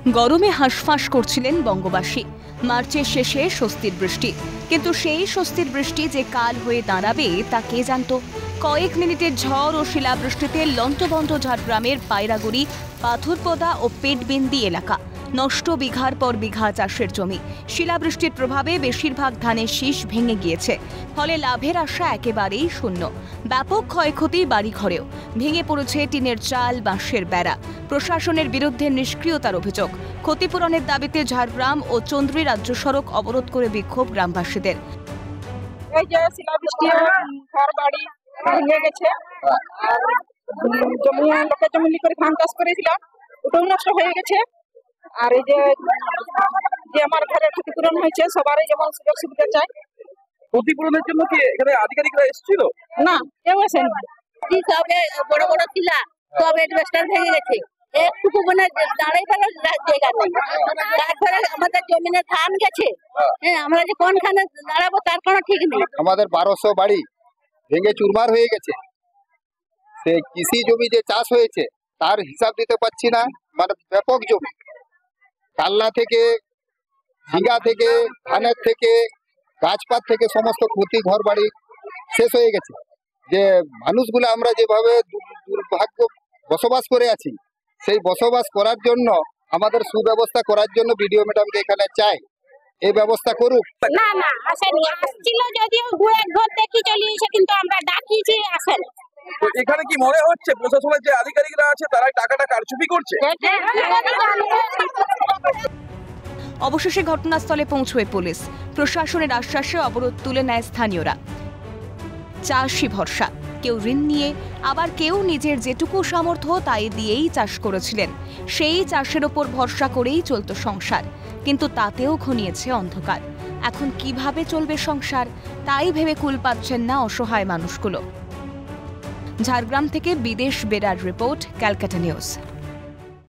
গরমে হাঁসফাঁস করছিলেন বঙ্গবাসী। মার্চের শেষে স্বস্তির বৃষ্টি, কিন্তু সেই স্বস্তির বৃষ্টি যে কাল হয়ে দাঁড়াবে তা কে জানত। কয়েক মিনিটের ঝড় ও শিলাবৃষ্টিতে লন্ডভন্ড ঝাড়গ্রামের পায়রাগুড়ি, পাথরপদা ও পেটবিন্দি এলাকা। নষ্ট বিঘার পর বিঘা চাষের জমি। শিলাবৃষ্টির প্রভাবে বেশিরভাগ ধানের শীষ ভেঙে গিয়েছে, ফলে লাভের আশা একেবারেই শূন্য। ব্যাপক ক্ষয়ক্ষতি বাড়িঘরেও। ভেঙে পড়েছে টিনের চাল, বাঁশের বেড়া। প্রশাসনের বিরুদ্ধে নিষ্ক্রিয়তার অভিযোগ। ক্ষতিপূরণের দাবিতে ঝাড়গ্রাম ও চন্দ্রী রাজ্য সড়ক অবরোধ করে বিক্ষোভ গ্রামবাসীদের। এই যে শিলাবৃষ্টি ঘর বাড়ি ভেঙে গেছে, আর জমি লোকে জমি করে ধান চাষ করেছিলাম, ওটাও নষ্ট হয়ে গেছে। আর এই যে আমার ঘরে ক্ষতিপূরণ হয়েছে, সবারই যেমন সুযোগ সুবিধা চাই। ক্ষতিপূরণের জন্য কি এখানে আধিকারিকরা এসেছিল? না, কেউ আসেনি। সবে বড় বড় টিলা সব এডভেস্টার ভেঙে গেছে, একটুকু মানে দাঁড়াই ফেলার জায়গা নেই। তারপরে আমাদের জমিনে ধান গেছে, আমরা যে কোনখানে দাঁড়াবো তার কোনো ঠিক নেই। আমাদের 1200 বাড়ি ভেঙে চুরমার হয়ে গেছে। সে কৃষি জমি যে চাষ হয়েছে তার হিসাব দিতে পারছি না। মানে ব্যাপক জমি, কাল্লা থেকে, ঝিঙ্গা থেকে, ধানের থেকে, গাছপাত থেকে সমস্ত ক্ষতি, ঘর বাড়ি শেষ হয়ে গেছে। যে মানুষগুলো আমরা যেভাবে দুর্ভাগ্য বসবাস করে আছি, সেই বসবাস করার জন্য আমাদের সুব্যবস্থা করার জন্য বিডিও ম্যাডামকে এখানে চাই, এই ব্যবস্থা করুক। না না আসেনি, আসছিল যদিও দু এক ঘর দেখি চলিয়েছে, কিন্তু আমরা ডাকিছি আসেন। এখানে কি মনে হচ্ছে প্রশাসনের যে আধিকারিকরা আছে তারাই টাকাটা কারচুপি করছে? অবশেষে ঘটনাস্থলে পৌঁছয় পুলিশ। প্রশাসনের আশ্বাসে অবরোধ তুলে নেয় স্থানীয়রা। চাষি ভরসা, কেউ ঋণ নিয়ে, আবার কেউ নিজের যেটুকু সামর্থ্য তাই দিয়েই চাষ করেছিলেন। সেই চাষের ওপর ভরসা করেই চলত সংসার, কিন্তু তাতেও ঘনিয়েছে অন্ধকার। এখন কিভাবে চলবে সংসার, তাই ভেবে কুল পাচ্ছেন না অসহায় মানুষগুলো। ঝাড়গ্রাম থেকে বিদেশ বেরার রিপোর্ট, ক্যালকাটা নিউজ।